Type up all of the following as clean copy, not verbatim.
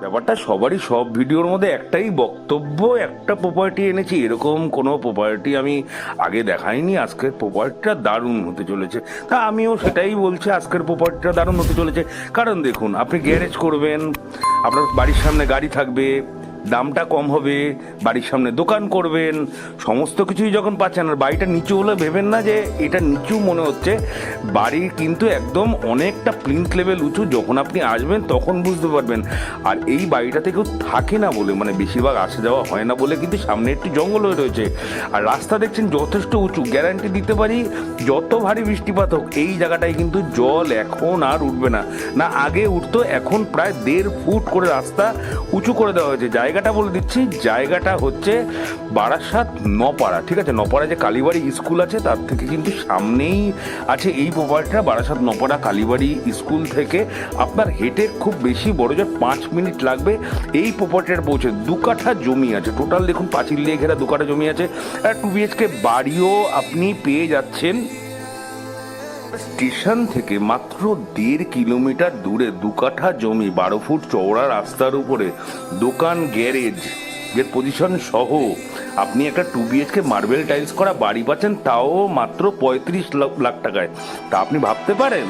ব্যাপারটা সবারই সব ভিডিওর মধ্যে একটাই বক্তব্য, একটা প্রপার্টি এনেছি, এরকম কোনো প্রপার্টি আমি আগে দেখাইনি। আজকের প্রপার্টিটা দারুণ হতে চলেছে। তা আমিও সেটাই বলছি, আজকের প্রপার্টিটা দারুণ হতে চলেছে। কারণ দেখুন, আপনি গ্যারেজ করবেন, আপনার বাড়ির সামনে গাড়ি থাকবে, দামটা কম হবে, বাড়ির সামনে দোকান করবেন, সমস্ত কিছুই যখন পাচ্ছেন। আর বাড়িটা নিচু হলে ভেবেন না যে এটা নিচু মনে হচ্ছে, বাড়ি কিন্তু একদম অনেকটা প্লিন্থ লেভেল উঁচু। যখন আপনি আসবেন তখন বুঝতে পারবেন। আর এই বাড়িটাতে কেউ থাকে না বলে, মানে বেশিরভাগ আসা যাওয়া হয় না বলে কিন্তু সামনে একটু জঙ্গল হয়ে রয়েছে। আর রাস্তা দেখছেন যথেষ্ট উঁচু। গ্যারান্টি দিতে পারি, যত ভারী বৃষ্টিপাত হোক এই জায়গাটায় কিন্তু জল এখন আর উঠবে না। না আগে উঠতো, এখন প্রায় 1.5 ফুট করে রাস্তা উঁচু করে দেওয়া হয়েছে। জায়গাটা বলে দিচ্ছি, জায়গাটা হচ্ছে বারাসাত নপাড়া, ঠিক আছে? নপাড়া যে কালীবাড়ি স্কুল আছে তার থেকে কিন্তু সামনেই আছে এই প্রপার্টিটা। বারাসাত নপাড়া কালীবাড়ি স্কুল থেকে আপনার হেঁটে খুব বেশি বড় জোর 5 মিনিট লাগবে এই প্রপার্টিটা পৌঁছে। 2 কাঠা জমি আছে টোটাল, দেখুন পাঁচিল দিয়ে ঘেরা 2 কাঠা জমি আছে। 2 BHK বাড়িও আপনি পেয়ে যাচ্ছেন। স্টেশন থেকে মাত্র 1.5 কিলোমিটার দূরে 2 কাঠা জমি, 12 ফুট চওড়া রাস্তার উপরে দোকান, গ্যারেজ এর পজিশন সহ আপনি একটা 2 BHK মার্বেল টাইলস করা বাড়ি পাচ্ছেন, তাও মাত্র 35 লাখ টাকায়। তা আপনি ভাবতে পারেন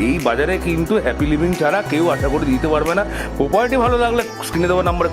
এই বাজারে কিন্তু হ্যাপি লিভিং ছাড়া কেউ আশা করে দিতে পারবে না। প্রপার্টি ভালো লাগলে স্ক্রিনে দেওয়া নাম্বারে